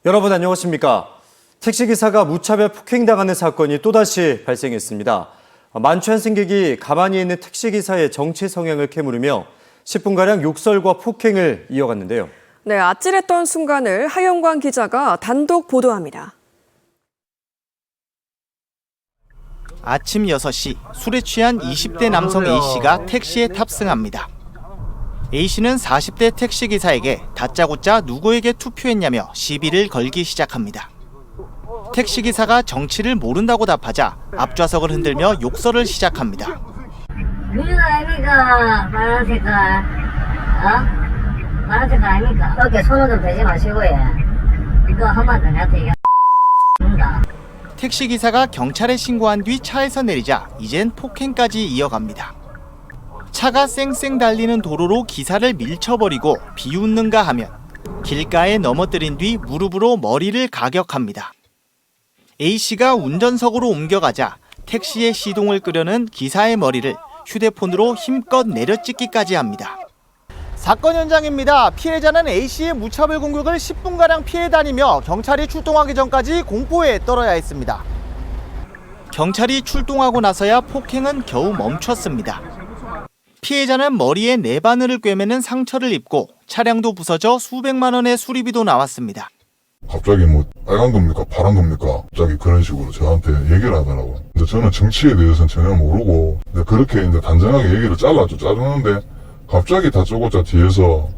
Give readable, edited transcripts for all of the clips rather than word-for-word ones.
여러분 안녕하십니까? 택시기사가 무차별 폭행당하는 사건이 또다시 발생했습니다. 만취한 승객이 가만히 있는 택시기사의 정치 성향을 캐물으며 10분가량 욕설과 폭행을 이어갔는데요. 네, 아찔했던 순간을 하영광 기자가 단독 보도합니다. 아침 6시 술에 취한 20대 남성 A씨가 택시에 탑승합니다. A씨는 40대 택시기사에게 다짜고짜 누구에게 투표했냐며 시비를 걸기 시작합니다. 택시기사가 정치를 모른다고 답하자 앞좌석을 흔들며 욕설을 시작합니다. 민주당 아닙니까? 파란 색깔. 파란 색깔 아닙니까? 어깨 손을 좀 대지 마시고, 이거 한번 더 내한테 얘기한다. 택시기사가 경찰에 신고한 뒤 차에서 내리자 이젠 폭행까지 이어갑니다. 차가 쌩쌩 달리는 도로로 기사를 밀쳐버리고 비웃는가 하면 길가에 넘어뜨린 뒤 무릎으로 머리를 가격합니다. A씨가 운전석으로 옮겨가자 택시의 시동을 끄려는 기사의 머리를 휴대폰으로 힘껏 내려찍기까지 합니다. 사건 현장입니다. 피해자는 A씨의 무차별 공격을 10분가량 피해 다니며 경찰이 출동하기 전까지 공포에 떨어야 했습니다. 경찰이 출동하고 나서야 폭행은 겨우 멈췄습니다. 피해자는 머리에 네 바늘을 꿰매는 상처를 입고 차량도 부서져 수백만 원의 수리비도 나왔습니다. 갑자기 뭐 빨간 겁니까 파란 겁니까 갑자기 그런 식으로 저한테 얘기를 하더라고요. 근데 저는 정치에 대해서는 전혀 모르고 그렇게 단정하게 얘기를 잘랐죠. 자르는데 갑자기 다짜고짜 뒤에서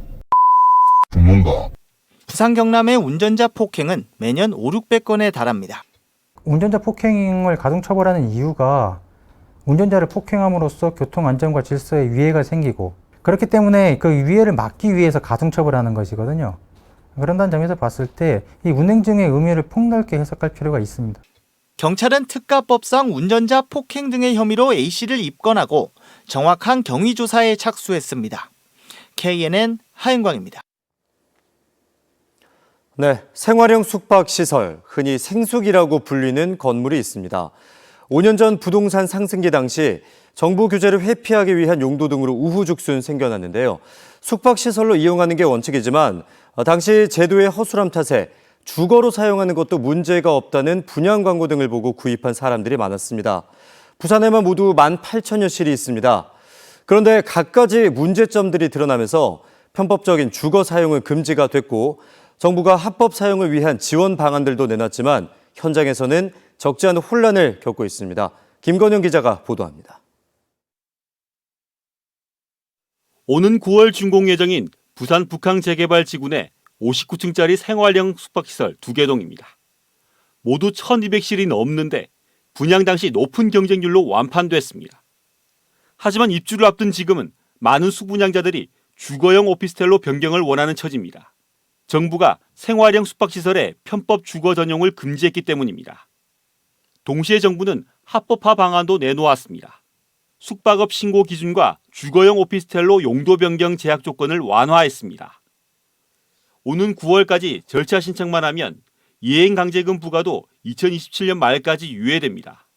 죽는다. 부산 경남의 운전자 폭행은 매년 500~600건에 달합니다. 운전자 폭행을 가중처벌하는 이유가 운전자를 폭행함으로써 교통안전과 질서에 위해가 생기고 그렇기 때문에 그 위해를 막기 위해서 가중처벌하는 것이거든요. 그런다는 점에서 봤을 때 이 운행중의 의미를 폭넓게 해석할 필요가 있습니다. 경찰은 특가법상 운전자 폭행 등의 혐의로 A씨를 입건하고 정확한 경위 조사에 착수했습니다. KNN 하영광입니다. 네, 생활형 숙박시설, 흔히 생숙이라고 불리는 건물이 있습니다. 5년 전 부동산 상승기 당시 정부 규제를 회피하기 위한 용도 등으로 우후죽순 생겨났는데요. 숙박시설로 이용하는 게 원칙이지만 당시 제도의 허술함 탓에 주거로 사용하는 것도 문제가 없다는 분양 광고 등을 보고 구입한 사람들이 많았습니다. 부산에만 모두 18,000여 실이 있습니다. 그런데 갖가지 문제점들이 드러나면서 편법적인 주거 사용은 금지가 됐고 정부가 합법 사용을 위한 지원 방안들도 내놨지만 현장에서는 적지 않은 혼란을 겪고 있습니다. 김건영 기자가 보도합니다. 오는 9월 준공 예정인 부산 북항재개발지구 내 59층짜리 생활형 숙박시설 2개 동입니다. 모두 1200실이 넘는데 분양 당시 높은 경쟁률로 완판됐습니다. 하지만 입주를 앞둔 지금은 많은 수분양자들이 주거형 오피스텔로 변경을 원하는 처지입니다. 정부가 생활형 숙박시설의 편법 주거 전용을 금지했기 때문입니다. 동시에 정부는 합법화 방안도 내놓았습니다. 숙박업 신고 기준과 주거용 오피스텔로 용도 변경 제약 조건을 완화했습니다. 오는 9월까지 절차 신청만 하면 이행강제금 부과도 2027년 말까지 유예됩니다.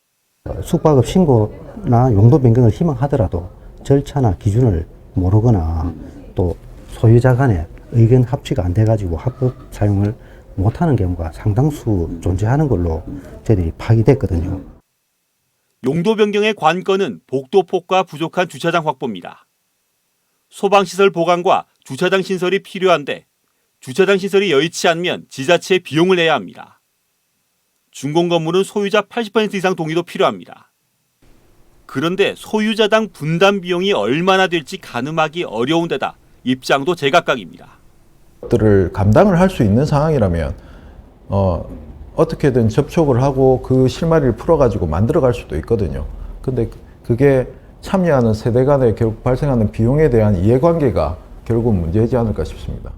숙박업 신고나 용도 변경을 희망하더라도 절차나 기준을 모르거나 또 소유자 간에 의견 합치가 안 돼가지고 합법 사용을 못하는 경우가 상당수 존재하는 걸로 저희들이 파악됐거든요. 용도 변경의 관건은 복도폭과 부족한 주차장 확보입니다. 소방시설 보강과 주차장 신설이 필요한데 주차장 시설이 여의치 않으면 지자체에 비용을 내야 합니다. 준공 건물은 소유자 80% 이상 동의도 필요합니다. 그런데 소유자당 분담 비용이 얼마나 될지 가늠하기 어려운 데다 입장도 제각각입니다. 들을 감당을 할 수 있는 상황이라면 어떻게든 접촉을 하고 그 실마리를 풀어가지고 만들어갈 수도 있거든요. 근데 그게 참여하는 세대 간에 결국 발생하는 비용에 대한 이해관계가 결국은 문제이지 않을까 싶습니다.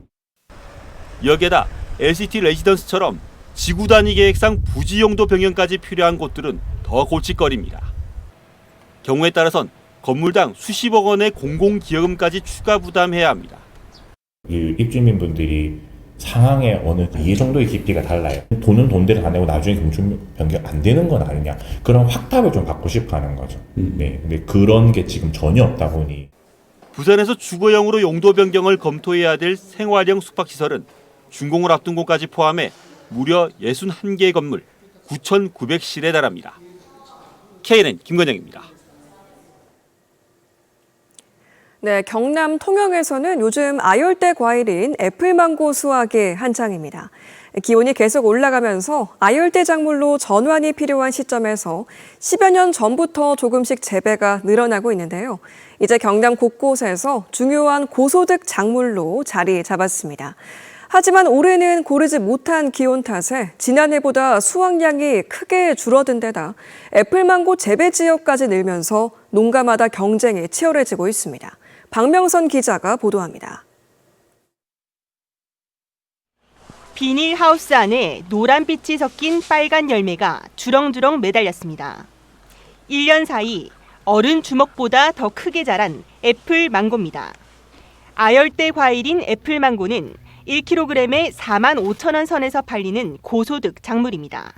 여기에다 LCT 레지던스처럼 지구 단위 계획상 부지 용도 변경까지 필요한 곳들은 더 골칫거리입니다. 경우에 따라선 건물당 수십억 원의 공공기여금까지 추가 부담해야 합니다. 입주민분들이 상황의 어느 이 정도의 깊이가 달라요. 돈은 돈대로 안 내고 나중에 건축 변경 안 되는 건 아니냐. 그런 확답을 좀 받고 싶어 하는 거죠. 네, 근데 그런 게 지금 전혀 없다 보니. 부산에서 주거용으로 용도 변경을 검토해야 될 생활형 숙박시설은 준공을 앞둔 곳까지 포함해 무려 61개 건물 9,900실에 달합니다. KNN 김건영입니다. 네, 경남 통영에서는 요즘 아열대 과일인 애플망고 수확이 한창입니다. 기온이 계속 올라가면서 아열대 작물로 전환이 필요한 시점에서 10여 년 전부터 조금씩 재배가 늘어나고 있는데요. 이제 경남 곳곳에서 중요한 고소득 작물로 자리 잡았습니다. 하지만 올해는 고르지 못한 기온 탓에 지난해보다 수확량이 크게 줄어든 데다 애플망고 재배 지역까지 늘면서 농가마다 경쟁이 치열해지고 있습니다. 박명선 기자가 보도합니다. 비닐하우스 안에 노란빛이 섞인 빨간 열매가 주렁주렁 매달렸습니다. 1년 사이 어른 주먹보다 더 크게 자란 애플망고입니다. 아열대 과일인 애플망고는 1kg에 45,000원 선에서 팔리는 고소득 작물입니다.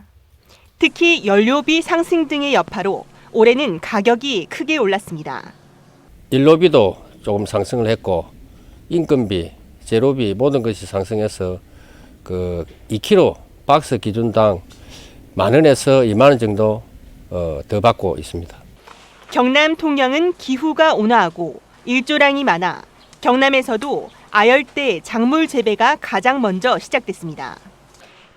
특히 연료비 상승 등의 여파로 올해는 가격이 크게 올랐습니다. 일로비도 조금 상승을 했고 인건비, 재료비 모든 것이 상승해서 2kg 박스 기준당 10,000원에서 20,000원 정도 더 받고 있습니다. 경남 통영은 기후가 온화하고 일조량이 많아 경남에서도 아열대 작물 재배가 가장 먼저 시작됐습니다.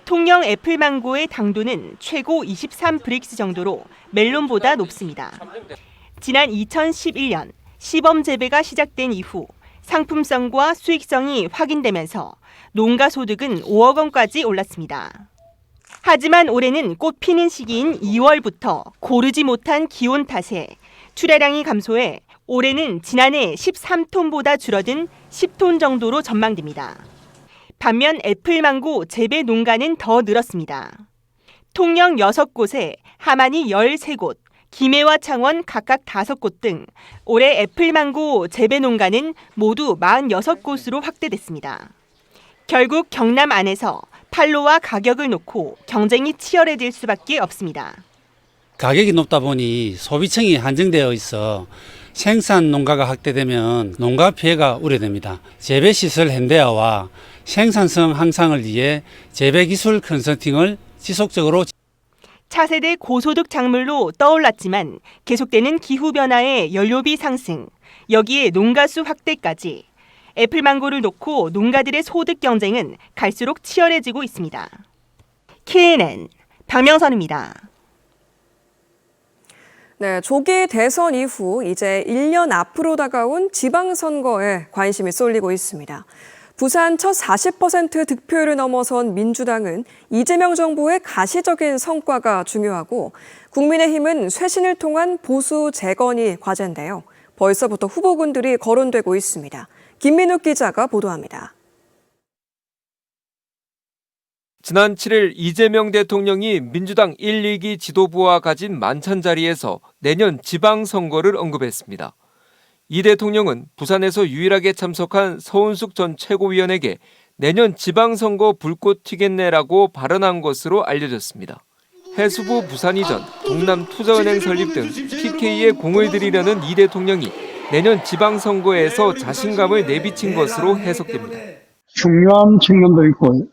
통영 애플망고의 당도는 최고 23브릭스 정도로 멜론보다 높습니다. 지난 2011년 시범 재배가 시작된 이후 상품성과 수익성이 확인되면서 농가 소득은 5억 원까지 올랐습니다. 하지만 올해는 꽃 피는 시기인 2월부터 고르지 못한 기온 탓에 출하량이 감소해 올해는 지난해 13톤보다 줄어든 10톤 정도로 전망됩니다. 반면 애플망고 재배 농가는 더 늘었습니다. 통영 6곳에 함안이 13곳, 김해와 창원 각각 5곳 등 올해 애플망고 재배 농가는 모두 46곳으로 확대됐습니다. 결국 경남 안에서 판로와 가격을 놓고 경쟁이 치열해질 수밖에 없습니다. 가격이 높다 보니 소비층이 한정되어 있어 생산 농가가 확대되면 농가 피해가 우려됩니다. 재배시설 현대화와 생산성 향상을 위해 재배기술 컨설팅을 지속적으로 차세대 고소득 작물로 떠올랐지만 계속되는 기후변화의 연료비 상승, 여기에 농가수 확대까지 애플망고를 놓고 농가들의 소득 경쟁은 갈수록 치열해지고 있습니다. KNN 박명선입니다. 네, 조기 대선 이후 이제 1년 앞으로 다가온 지방선거에 관심이 쏠리고 있습니다. 부산 첫 40% 득표율을 넘어선 민주당은 이재명 정부의 가시적인 성과가 중요하고 국민의힘은 쇄신을 통한 보수 재건이 과제인데요. 벌써부터 후보군들이 거론되고 있습니다. 김민욱 기자가 보도합니다. 지난 7일 이재명 대통령이 민주당 1, 2기 지도부와 가진 만찬 자리에서 내년 지방선거를 언급했습니다. 이 대통령은 부산에서 유일하게 참석한 서운숙 전 최고위원에게 내년 지방선거 불꽃 튀겠네라고 발언한 것으로 알려졌습니다. 해수부 부산 이전, 동남투자은행 설립 등 PK에 공을 들이려는 이 대통령이 내년 지방선거에서 자신감을 내비친 것으로 해석됩니다. 중요한 측면도 있고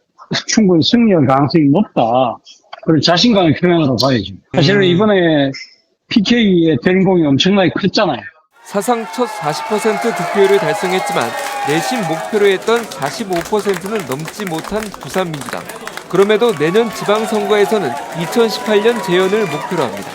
충분히 승리할 가능성이 높다. 그런 자신감의 표현으로 봐야죠. 사실은 이번에 PK의 대응공이 엄청나게 컸잖아요. 사상 첫 40% 득표율을 달성했지만 내심 목표로 했던 45%는 넘지 못한 부산민주당. 그럼에도 내년 지방선거에서는 2018년 재연을 목표로 합니다.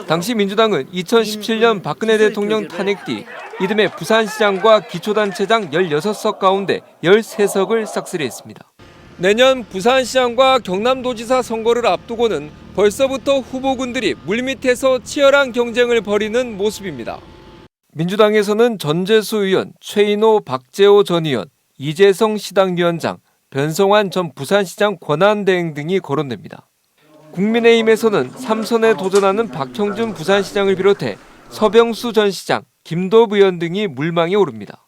당시 민주당은 2017년 박근혜 대통령 탄핵 뒤 이듬해 부산시장과 기초단체장 16석 가운데 13석을 싹쓸이했습니다. 내년 부산시장과 경남도지사 선거를 앞두고는 벌써부터 후보군들이 물밑에서 치열한 경쟁을 벌이는 모습입니다. 민주당에서는 전재수 의원, 최인호, 박재호 전 의원, 이재성 시당위원장, 변성환 전 부산시장 권한대행 등이 거론됩니다. 국민의힘에서는 3선에 도전하는 박형준 부산시장을 비롯해 서병수 전 시장, 김도읍 의원 등이 물망에 오릅니다.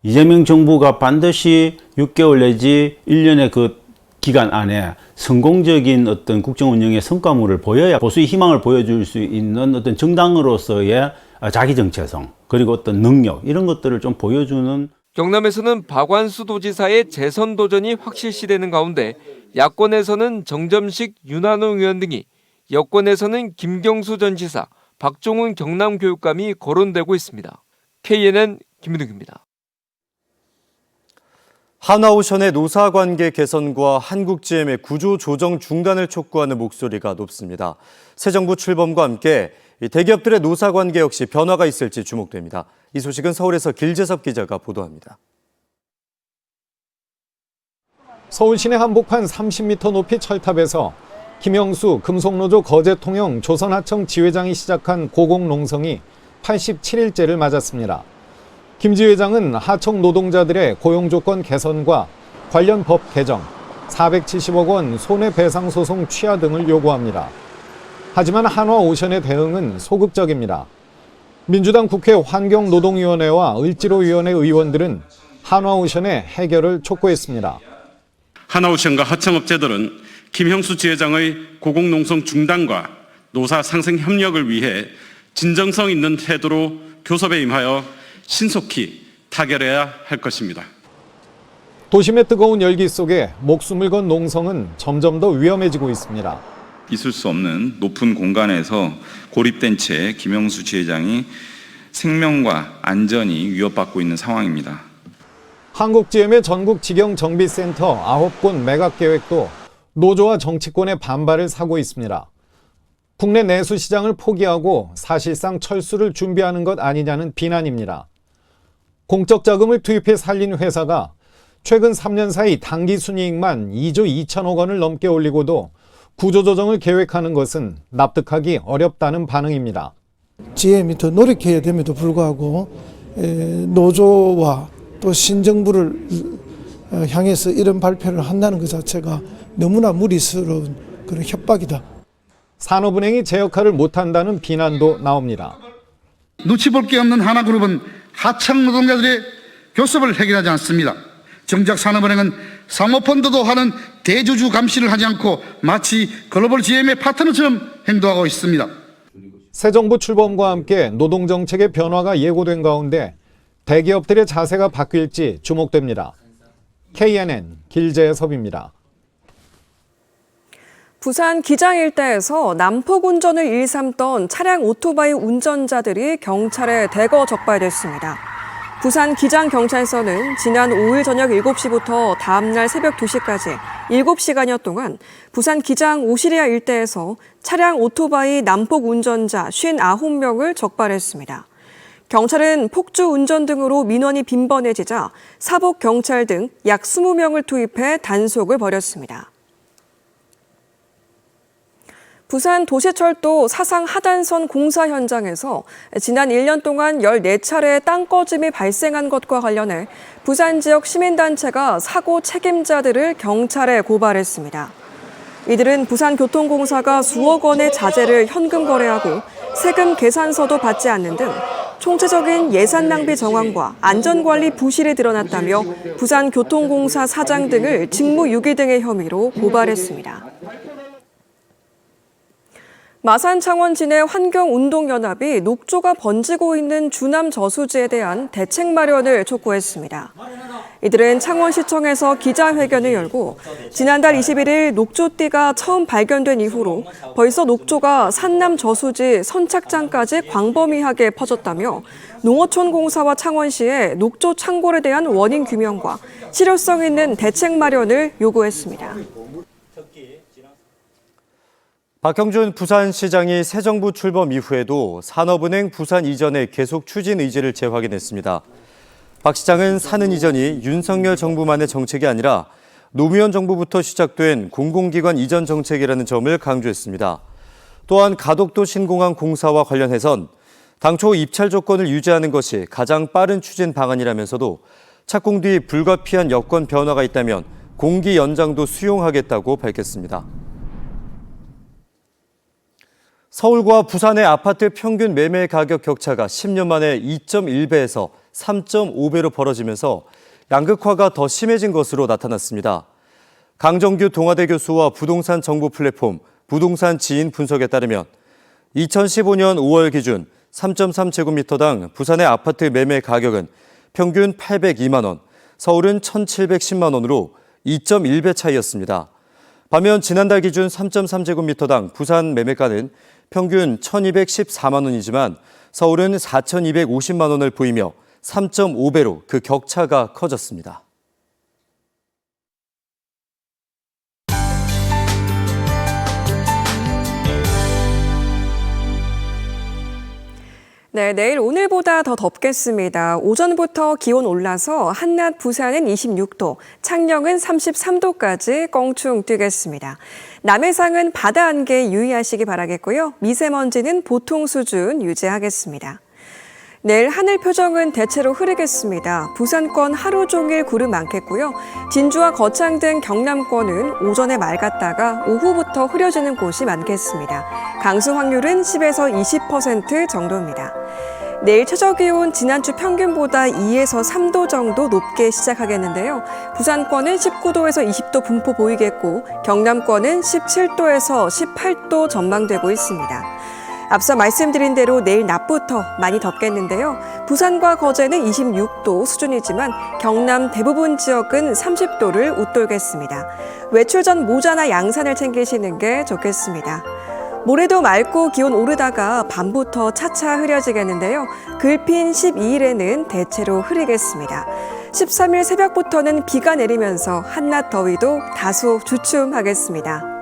이재명 정부가 반드시 6개월 내지 1년의 그 기간 안에 성공적인 어떤 국정 운영의 성과물을 보여야 보수의 희망을 보여줄 수 있는 어떤 정당으로서의 자기 정체성 그리고 어떤 능력 이런 것들을 좀 보여주는. 경남에서는 박완수 도지사의 재선 도전이 확실시되는 가운데 야권에서는 정점식 윤한홍 의원 등이, 여권에서는 김경수 전 지사, 박종훈 경남교육감이 거론되고 있습니다. KNN 김민욱입니다. 한화오션의 노사관계 개선과 한국GM의 구조조정 중단을 촉구하는 목소리가 높습니다. 새 정부 출범과 함께 대기업들의 노사관계 역시 변화가 있을지 주목됩니다. 이 소식은 서울에서 길재섭 기자가 보도합니다. 서울 시내 한복판 30m 높이 철탑에서 김영수 금속노조 거제통영 조선하청 지회장이 시작한 고공농성이 87일째를 맞았습니다. 김 지회장은 하청 노동자들의 고용조건 개선과 관련 법 개정, 470억 원 손해배상 소송 취하 등을 요구합니다. 하지만 한화오션의 대응은 소극적입니다. 민주당 국회 환경노동위원회와 을지로위원회 의원들은 한화오션의 해결을 촉구했습니다. 한화오션과 하청업체들은 김형수 지회장의 고공농성 중단과 노사 상생 협력을 위해 진정성 있는 태도로 교섭에 임하여 신속히 타결해야 할 것입니다. 도심의 뜨거운 열기 속에 목숨을 건 농성은 점점 더 위험해지고 있습니다. 있을 수 없는 높은 공간에서 고립된 채 김영수 지회장이 생명과 안전이 위협받고 있는 상황입니다. 한국GM의 전국 직영정비센터 9곳 매각 계획도 노조와 정치권의 반발을 사고 있습니다. 국내 내수 시장을 포기하고 사실상 철수를 준비하는 것 아니냐는 비난입니다. 공적 자금을 투입해 살린 회사가 최근 3년 사이 당기 순이익만 2조 2천억 원을 넘게 올리고도 구조조정을 계획하는 것은 납득하기 어렵다는 반응입니다. GM이 더 노력해야 됨에도 불구하고 노조와 또 신정부를 향해서 이런 발표를 한다는 것 자체가 너무나 무리스러운 그런 협박이다. 산업은행이 제 역할을 못한다는 비난도 나옵니다. 눈치 볼 게 없는 하나그룹은 하청 노동자들의 교섭을 해결하지 않습니다. 정작 산업은행은 사모펀드도 하는 대주주 감시를 하지 않고 마치 글로벌 GM의 파트너처럼 행동하고 있습니다. 새 정부 출범과 함께 노동정책의 변화가 예고된 가운데 대기업들의 자세가 바뀔지 주목됩니다. KNN 길재섭입니다. 부산 기장 일대에서 난폭 운전을 일삼던 차량 오토바이 운전자들이 경찰에 대거 적발됐습니다. 부산 기장경찰서는 지난 5일 저녁 7시부터 다음날 새벽 2시까지 7시간여 동안 부산 기장 오시리아 일대에서 차량 오토바이 난폭 운전자 59명을 적발했습니다. 경찰은 폭주 운전 등으로 민원이 빈번해지자 사복경찰 등 약 20명을 투입해 단속을 벌였습니다. 부산 도시철도 사상 하단선 공사 현장에서 지난 1년 동안 14차례 땅 꺼짐이 발생한 것과 관련해 부산 지역 시민단체가 사고 책임자들을 경찰에 고발했습니다. 이들은 부산교통공사가 수억 원의 자재를 현금 거래하고 세금 계산서도 받지 않는 등 총체적인 예산 낭비 정황과 안전관리 부실이 드러났다며 부산교통공사 사장 등을 직무유기 등의 혐의로 고발했습니다. 마산 창원 진해 환경운동연합이 녹조가 번지고 있는 주남 저수지에 대한 대책 마련을 촉구했습니다. 이들은 창원시청에서 기자회견을 열고 지난달 21일 녹조띠가 처음 발견된 이후로 벌써 녹조가 산남 저수지 선착장까지 광범위하게 퍼졌다며 농어촌공사와 창원시에 녹조 창궐에 대한 원인 규명과 실효성 있는 대책 마련을 요구했습니다. 박형준 부산시장이 새 정부 출범 이후에도 산업은행 부산 이전에 계속 추진 의지를 재확인했습니다. 박 시장은 사는 이전이 윤석열 정부만의 정책이 아니라 노무현 정부부터 시작된 공공기관 이전 정책이라는 점을 강조했습니다. 또한 가덕도 신공항 공사와 관련해선 당초 입찰 조건을 유지하는 것이 가장 빠른 추진 방안이라면서도 착공 뒤 불가피한 여건 변화가 있다면 공기 연장도 수용하겠다고 밝혔습니다. 서울과 부산의 아파트 평균 매매 가격 격차가 10년 만에 2.1배에서 3.5배로 벌어지면서 양극화가 더 심해진 것으로 나타났습니다. 강정규 동아대 교수와 부동산 정보 플랫폼 부동산 지인 분석에 따르면 2015년 5월 기준 3.3제곱미터당 부산의 아파트 매매 가격은 평균 802만 원, 서울은 1,710만 원으로 2.1배 차이였습니다. 반면 지난달 기준 3.3제곱미터당 부산 매매가는 평균 1,214만 원이지만 서울은 4,250만 원을 보이며 3.5배로 그 격차가 커졌습니다. 네, 내일 오늘보다 더 덥겠습니다. 오전부터 기온 올라서 한낮 부산은 26도, 창녕은 33도까지 껑충 뛰겠습니다. 남해상은 바다 안개에 유의하시기 바라겠고요. 미세먼지는 보통 수준 유지하겠습니다. 내일 하늘 표정은 대체로 흐리겠습니다. 부산권 하루 종일 구름 많겠고요. 진주와 거창 등 경남권은 오전에 맑았다가 오후부터 흐려지는 곳이 많겠습니다. 강수 확률은 10에서 20% 정도입니다. 내일 최저기온 지난주 평균보다 2에서 3도 정도 높게 시작하겠는데요. 부산권은 19도에서 20도 분포 보이겠고 경남권은 17도에서 18도 전망되고 있습니다. 앞서 말씀드린 대로 내일 낮부터 많이 덥겠는데요. 부산과 거제는 26도 수준이지만 경남 대부분 지역은 30도를 웃돌겠습니다. 외출 전 모자나 양산을 챙기시는 게 좋겠습니다. 모레도 맑고 기온 오르다가 밤부터 차차 흐려지겠는데요. 글핀 12일에는 대체로 흐리겠습니다. 13일 새벽부터는 비가 내리면서 한낮 더위도 다소 주춤하겠습니다.